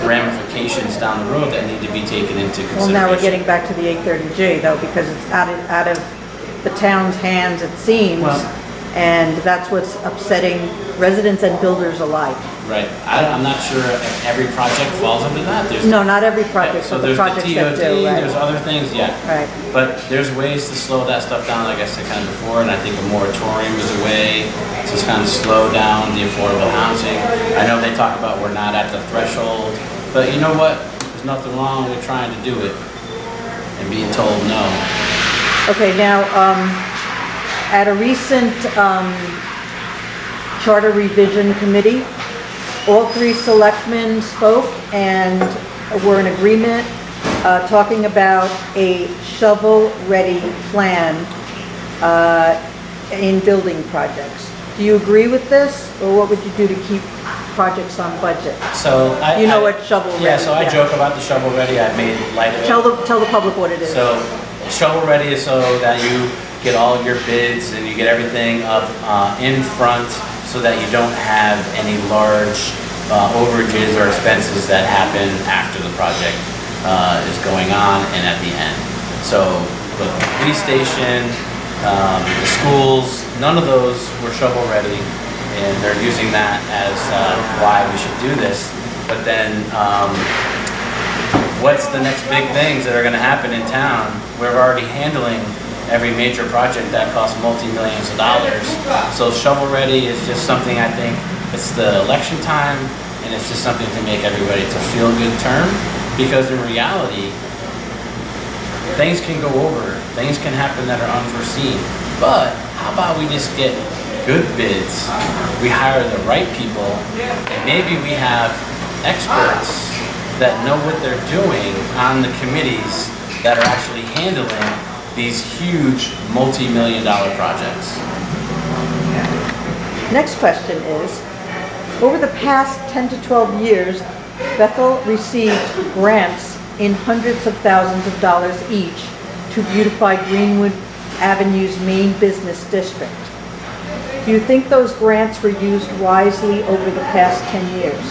Speaker 2: ramifications down the road that need to be taken into consideration.
Speaker 1: Well, now we're getting back to the 830J though, because it's out of the town's hands, it seems.
Speaker 2: Well,
Speaker 1: and that's what's upsetting residents and builders alike.
Speaker 2: Right. I'm not sure if every project falls under that.
Speaker 1: No, not every project,
Speaker 2: so
Speaker 1: but the
Speaker 2: there's
Speaker 1: projects
Speaker 2: the
Speaker 1: that
Speaker 2: TOD,
Speaker 1: do, right.
Speaker 2: there's other things, yeah.
Speaker 1: Right.
Speaker 2: But there's ways to slow that stuff down, like I said kind of before, and I think a moratorium is a way to kind of slow down the affordable housing. I know they talk about we're not at the threshold, but you know what? There's nothing wrong with trying to do it and being told no.
Speaker 1: Okay, now, at a recent charter revision committee, all 3 selectmen spoke and were in agreement talking about a shovel-ready plan in building projects. Do you agree with this, or what would you do to keep projects on budget?
Speaker 2: So
Speaker 1: You know what shovel-ready?
Speaker 2: Yeah, so I joke about the shovel-ready. I made light of it.
Speaker 1: Tell the public what it is.
Speaker 2: So shovel-ready is so that you get all your bids and you get everything up in front, so that you don't have any large overages or expenses that happen after the project is going on and at the end. So the police station, the schools, none of those were shovel ready, and they're using that as why we should do this. But then what's the next big things that are going to happen in town? We're already handling every major project that costs multi-millions of dollars. So shovel ready is just something, I think, it's the election time, and it's just something to make everybody, it's a feel-good term, because in reality, things can go over, things can happen that are unforeseen. But how about we just get good bids, we hire the right people, and maybe we have experts that know what they're doing on the committees that are actually handling these huge multi-million-dollar projects.
Speaker 1: Next question is, over the past 10 to 12 years, Bethel received grants in hundreds of thousands of dollars each to beautify Greenwood Avenue's main business district. Do you think those grants were used wisely over the past 10 years?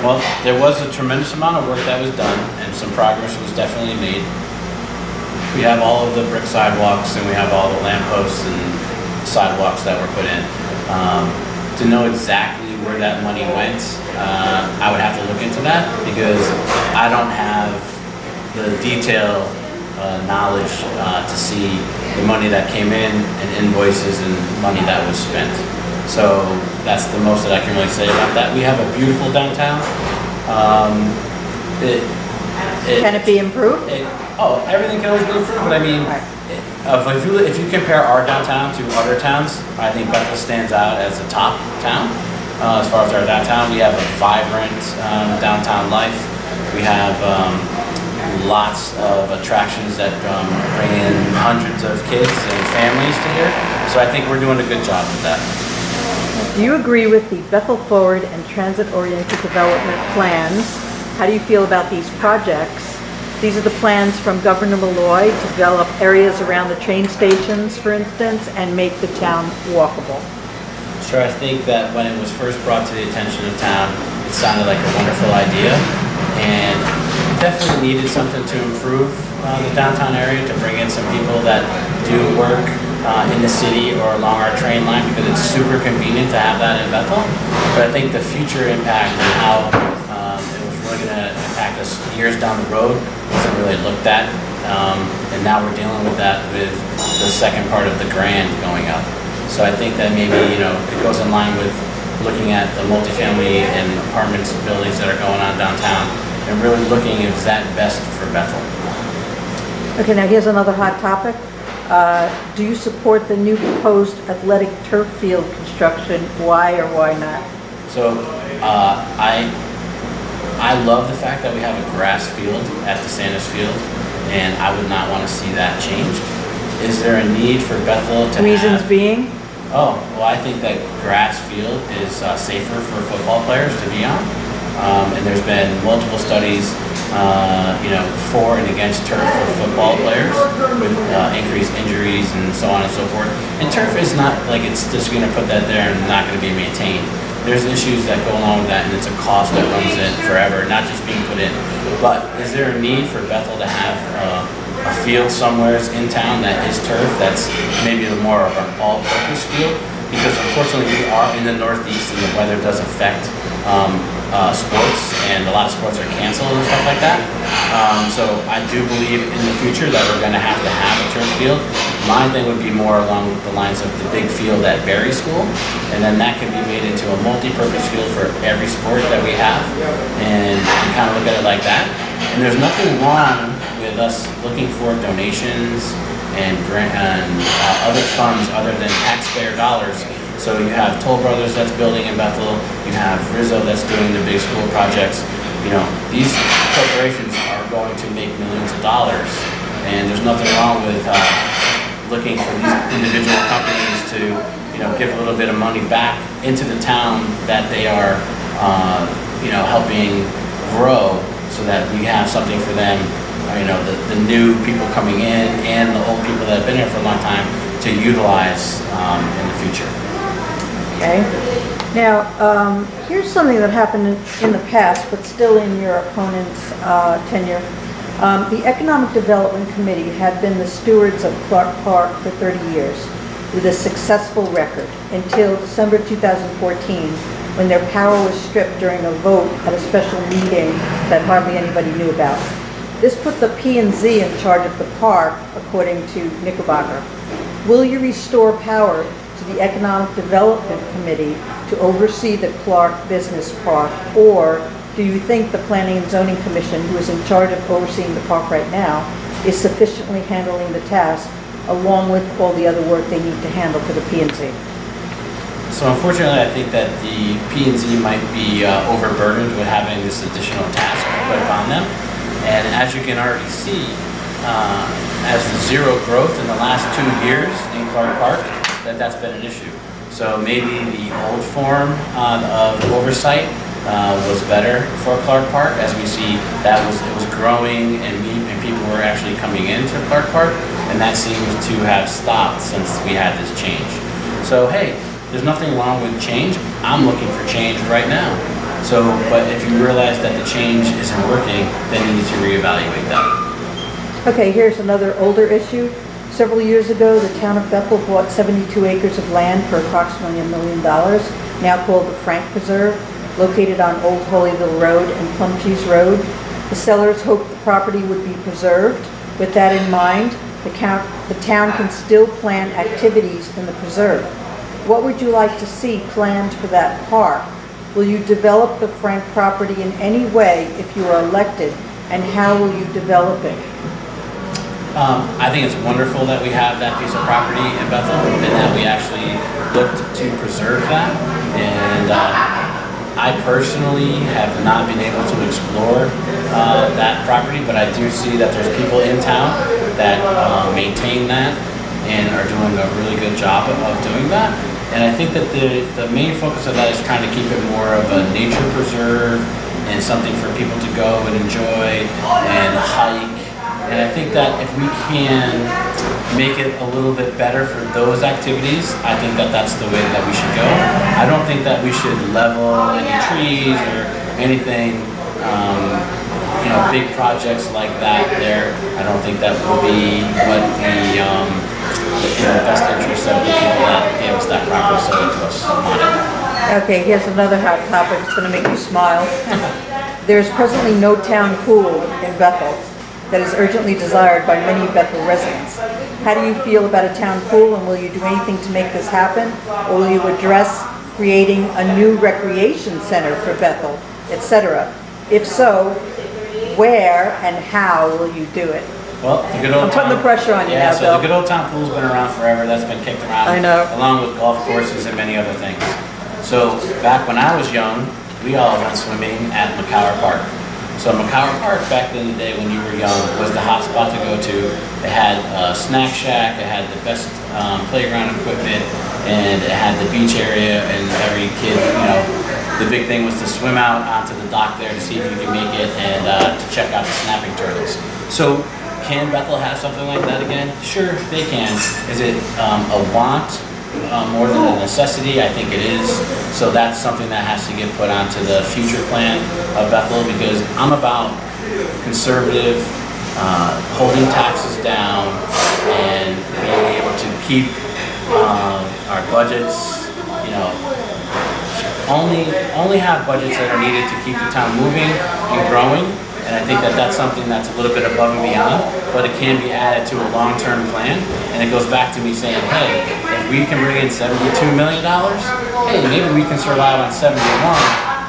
Speaker 2: Well, there was a tremendous amount of work that was done, and some progress was definitely made. We have all of the brick sidewalks, and we have all the lampposts and sidewalks that were put in. To know exactly where that money went, I would have to look into that, because I don't have the detail knowledge to see the money that came in and invoices and money that was spent. So that's the most that I can really say about that. We have a beautiful downtown.
Speaker 1: Can it be improved?
Speaker 2: Everything can always be improved, but I mean, if you compare our downtown to other towns, I think Bethel stands out as a top town. As far as our downtown, we have a vibrant downtown life. We have lots of attractions that bring in hundreds of kids and families to here. So I think we're doing a good job with that.
Speaker 1: Do you agree with the Bethel Forward and Transit-Oriented Development plans? How do you feel about these projects? These are the plans from Governor Malloy to develop areas around the train stations, for instance, and make the town walkable.
Speaker 2: Sure, I think that when it was first brought to the attention of town, it sounded like a wonderful idea, and definitely needed something to improve the downtown area, to bring in some people that do work in the city or along our train line, because it's super convenient to have that in Bethel. But I think the future impact and how it was really going to impact us years down the road wasn't really looked at, and now we're dealing with that with the second part of the Grand going up. So I think that maybe, it goes in line with looking at the multifamily and apartments buildings that are going on downtown, and really looking if that best for Bethel.
Speaker 1: Okay, now here's another hot topic. Do you support the new proposed athletic turf field construction? Why or why not?
Speaker 2: So I love the fact that we have a grass field at the Sandus Field, and I would not want to see that changed. Is there a need for Bethel to
Speaker 1: Reasons being?
Speaker 2: Oh, well, I think that grass field is safer for football players to be on. And there's been multiple studies, for and against turf for football players with increased injuries and so on and so forth. And turf is not like it's just going to put that there and not going to be maintained. There's issues that go along with that, and it's a cost that runs in forever, not just being put in. But is there a need for Bethel to have a field somewhere in town that is turf, that's maybe more of an all-purpose field? Because unfortunately we are in the Northeast, and the weather does affect sports, and a lot of sports are canceled and stuff like that. So I do believe in the future that we're going to have a turf field. My thing would be more along the lines of the big field at Berry School, and then that can be made into a multi-purpose field for every sport that we have, and kind of look at it like that. And there's nothing wrong with us looking for donations and other funds other than taxpayer dollars. So you have Toll Brothers that's building in Bethel, you have Rizzo that's doing the big school projects. These corporations are going to make millions of dollars, and there's nothing wrong with looking for these individual companies to, give a little bit of money back into the town that they are, helping grow, so that we have something for them, the new people coming in and the old people that have been here for a long time to utilize in the future.
Speaker 1: Okay. Now, here's something that happened in the past, but still in your opponent's tenure. The Economic Development Committee had been the stewards of Clark Park for 30 years with a successful record until December 2014, when their power was stripped during a vote at a special meeting that hardly anybody knew about. This put the P&Z in charge of the park, according to Knickerbocker. Will you restore power to the Economic Development Committee to oversee the Clark Business Park, or do you think the Planning and Zoning Commission, who is in charge of overseeing the park right now, is sufficiently handling the task, along with all the other work they need to handle for the P&Z?
Speaker 2: So unfortunately, I think that the P&Z might be overburdened with having this additional task put upon them. And as you can already see, as the zero growth in the last 2 years in Clark Park, that's been an issue. So maybe the old form of oversight was better for Clark Park, as we see that it was growing and people were actually coming into Clark Park, and that seems to have stopped since we had this change. So hey, there's nothing wrong with change. I'm looking for change right now. So, but if you realize that the change isn't working, then you need to reevaluate that.
Speaker 1: Okay, here's another older issue. Several years ago, the town of Bethel bought 72 acres of land for approximately $1 million, now called the Frank Preserve, located on Old Holyville Road and Plum Cheese Road. The sellers hoped the property would be preserved. With that in mind, the town can still plan activities in the preserve. What would you like to see planned for that park? Will you develop the Frank property in any way if you are elected, and how will you develop it?
Speaker 2: I think it's wonderful that we have that piece of property in Bethel and that we actually looked to preserve that. And I personally have not been able to explore that property, but I do see that there's people in town that maintain that and are doing a really good job of doing that. And I think that the main focus of that is trying to keep it more of a nature preserve and something for people to go and enjoy and hike. And I think that if we can make it a little bit better for those activities, I think that that's the way that we should go. I don't think that we should level any trees or anything, big projects like that there. I don't think that will be what in the best interest of the people that gave us that property sold to us on it.
Speaker 1: Okay, here's another hot topic. It's going to make you smile. There's presently no town pool in Bethel that is urgently desired by many Bethel residents. How do you feel about a town pool, and will you do anything to make this happen? Or will you address creating a new recreation center for Bethel, etc.? If so, where and how will you do it?
Speaker 2: Well, the good old
Speaker 1: I'm putting the pressure on you now,
Speaker 2: so
Speaker 1: Bill.
Speaker 2: the good old town pool's been around forever. That's been kicked around.
Speaker 1: I know.
Speaker 2: Along with golf courses and many other things. So back when I was young, we all went swimming at McCower Park. So McCower Park back in the day when you were young was the hot spot to go to. It had a snack shack, it had the best playground equipment, and it had the beach area, and every kid, the big thing was to swim out onto the dock there to see if you could make it and to check out the snapping turtles. So can Bethel have something like that again? Sure, they can. Is it a want more than a necessity? I think it is. So that's something that has to get put onto the future plan of Bethel, because I'm about conservative, holding taxes down, and being able to keep our budgets, only have budgets that are needed to keep the town moving and growing. And I think that that's something that's a little bit above and beyond, but it can be added to a long-term plan. And it goes back to me saying, hey, if we can bring in $72 million, hey, maybe we can survive on 71.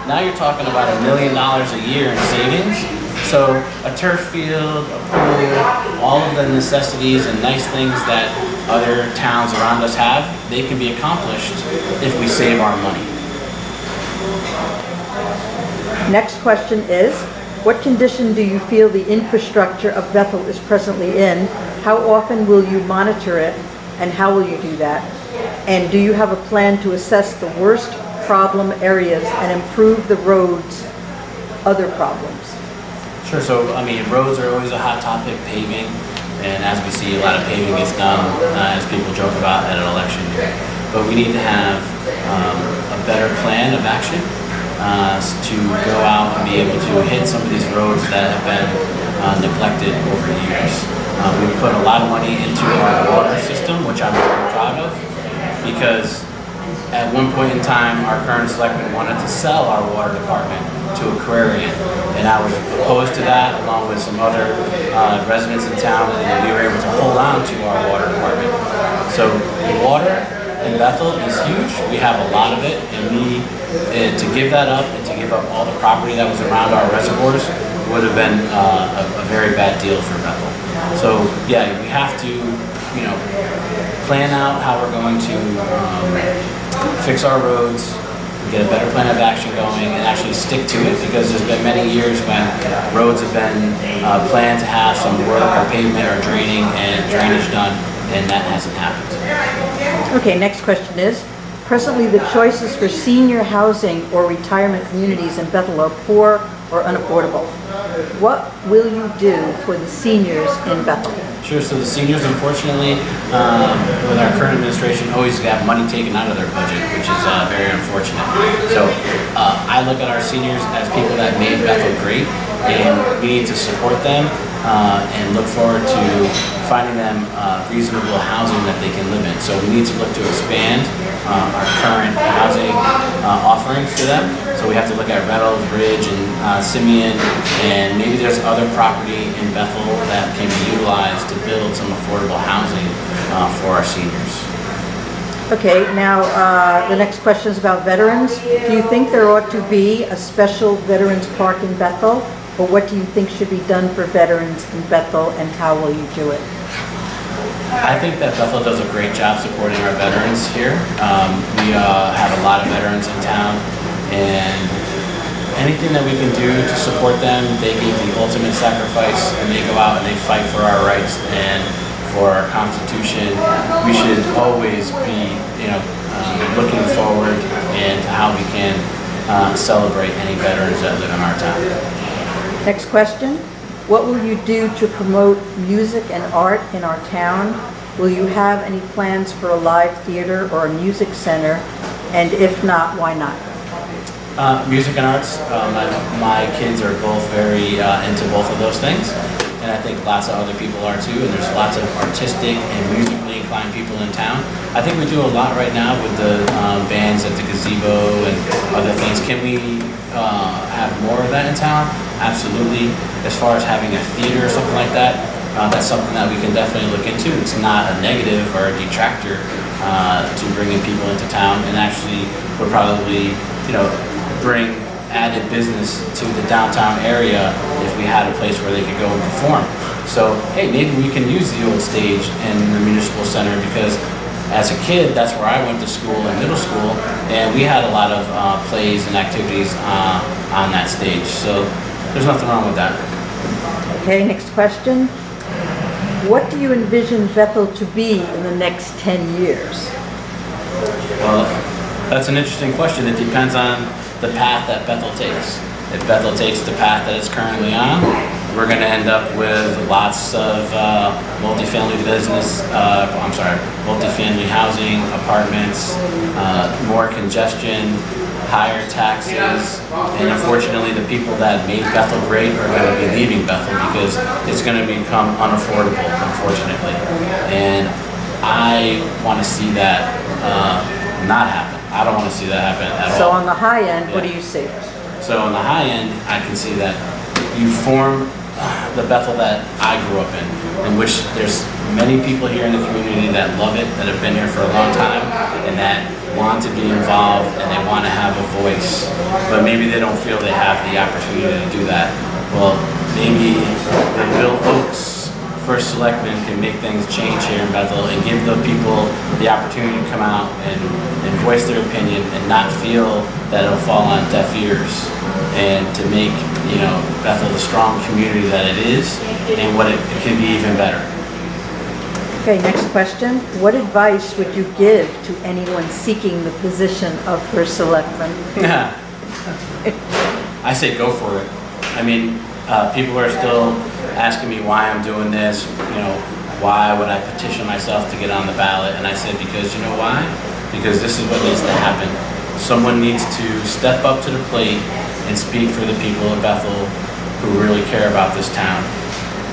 Speaker 2: Now you're talking about $1 million a year in savings. So a turf field, a pool, all of the necessities and nice things that other towns around us have, they can be accomplished if we save our money.
Speaker 1: Next question is, what condition do you feel the infrastructure of Bethel is presently in? How often will you monitor it, and how will you do that? And do you have a plan to assess the worst problem areas and improve the roads' other problems?
Speaker 2: Sure, so roads are always a hot topic, paving, and as we see, a lot of paving gets done, as people joke about at an election year. But we need to have a better plan of action to go out and be able to hit some of these roads that have been neglected over years. We put a lot of money into our water system, which I'm very proud of, because at one point in time, our current selectman wanted to sell our water department to Aquarian, and I was opposed to that, along with some other residents in town, and we were able to hold on to our water department. So water in Bethel is huge. We have a lot of it, and to give that up and to give up all the property that was around our reservoirs would have been a very bad deal for Bethel. So yeah, we have to, plan out how we're going to fix our roads, get a better plan of action going, and actually stick to it, because there's been many years when roads have been planned to have some work or pavement or drainage done, and that hasn't happened.
Speaker 1: Okay, next question is, Presently, the choices for senior housing or retirement communities in Bethel are poor or unaffordable. What will you do for the seniors in Bethel?
Speaker 2: Sure. So the seniors, unfortunately, with our current administration, always got money taken out of their budget, which is very unfortunate. So I look at our seniors as people that made Bethel great, and we need to support them and look forward to finding them reasonable housing that they can live in. So we need to look to expand our current housing offerings to them. So we have to look at Reynolds, Ridge, and Simeon, and maybe there's other property in Bethel that can be utilized to build some affordable housing for our seniors.
Speaker 1: Okay, now the next question is about veterans. Do you think there ought to be a special veterans park in Bethel? Or what do you think should be done for veterans in Bethel, and how will you do it?
Speaker 2: I think that Bethel does a great job supporting our veterans here. We have a lot of veterans in town, and anything that we can do to support them, they give the ultimate sacrifice, and they go out and they fight for our rights and for our Constitution. We should always be, looking forward and how we can celebrate any veterans that live in our town.
Speaker 1: Next question. What will you do to promote music and art in our town? Will you have any plans for a live theater or a music center? And if not, why not?
Speaker 2: Music and arts. My kids are both very into both of those things. And I think lots of other people are too. And there's lots of artistic and musically inclined people in town. I think we do a lot right now with the bands at the gazebo and other things. Can we have more of that in town? Absolutely. As far as having a theater or something like that, that's something that we can definitely look into. It's not a negative or a detractor to bringing people into town, and actually would probably, bring added business to the downtown area if we had a place where they could go and perform. So, hey, maybe we can use the old stage in the municipal center, because as a kid, that's where I went to school in middle school, and we had a lot of plays and activities on that stage. So there's nothing wrong with that.
Speaker 1: Okay, next question. What do you envision Bethel to be in the next 10 years?
Speaker 2: Well, that's an interesting question. It depends on the path that Bethel takes. If Bethel takes the path that it's currently on, we're going to end up with lots of multifamily housing, apartments, more congestion, higher taxes, and unfortunately the people that made Bethel great are going to be leaving Bethel because it's going to become unaffordable, unfortunately. And I want to see that not happen. I don't want to see that happen at all.
Speaker 1: So on the high end, what do you see?
Speaker 2: So on the high end, I can see that you form the Bethel that I grew up in which there's many people here in the community that love it, that have been here for a long time, and that want to be involved and they want to have a voice, but maybe they don't feel they have the opportunity to do that. Well, maybe the Bill Oaks first selectman can make things change here in Bethel and give the people the opportunity to come out and voice their opinion and not feel that it'll fall on deaf ears, and to make Bethel the strong community that it is and what it can be even better.
Speaker 1: Okay, next question. What advice would you give to anyone seeking the position of first selectman?
Speaker 2: I say go for it. I mean, people are still asking me why I'm doing this, why would I petition myself to get on the ballot? And I said, because you know why? Because this is what needs to happen. Someone needs to step up to the plate and speak for the people of Bethel who really care about this town.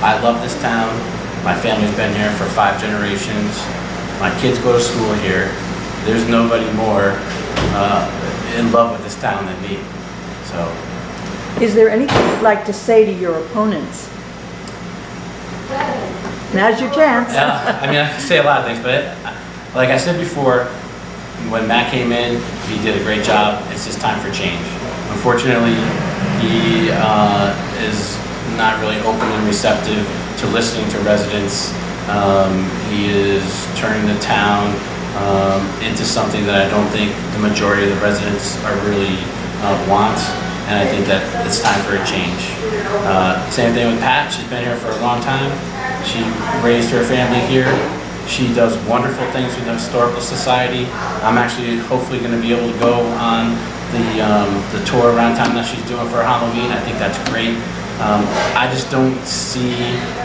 Speaker 2: I love this town. My family's been here for 5 generations. My kids go to school here. There's nobody more in love with this town than me. So,
Speaker 1: is there anything you'd like to say to your opponents? Now's your chance.
Speaker 2: Yeah, I mean, I can say a lot of things, but like I said before, when Matt came in, he did a great job. It's just time for change. Unfortunately, he is not really open and receptive to listening to residents. He is turning the town into something that I don't think the majority of the residents are really want, and I think that it's time for a change. Same thing with Pat. She's been here for a long time. She raised her family here, She does wonderful things with the Historical Society. I'm actually hopefully going to be able to go on the tour around town that she's doing for Halloween. I think that's great. I just don't see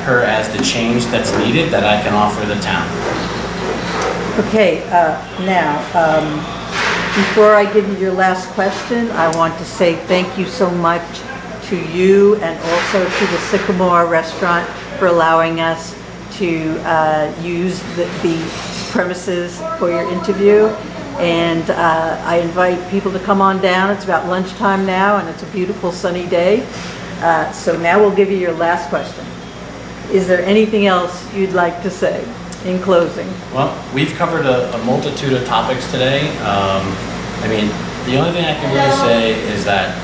Speaker 2: her as the change that's needed that I can offer the town.
Speaker 1: Okay, now, before I give you your last question, I want to say thank you so much to you and also to the Sycamore Restaurant for allowing us to use the premises for your interview. And I invite people to come on down. It's about lunchtime now, and it's a beautiful sunny day. So now we'll give you your last question. Is there anything else you'd like to say in closing?
Speaker 2: Well, we've covered a multitude of topics today. I mean, the only thing I can really say is that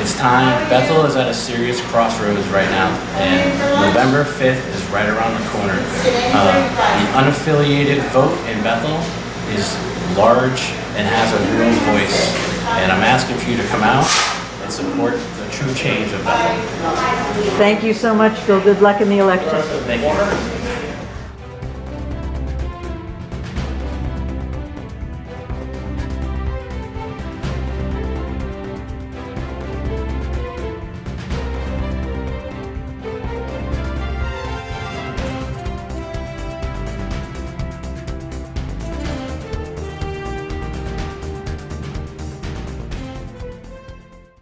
Speaker 2: it's time. Bethel is at a serious crossroads right now, and November 5th is right around the corner. The unaffiliated vote in Bethel is large and has a real voice, and I'm asking for you to come out and support the true change of Bethel.
Speaker 1: Thank you so much, Bill. Good luck in the election.
Speaker 2: Thank you.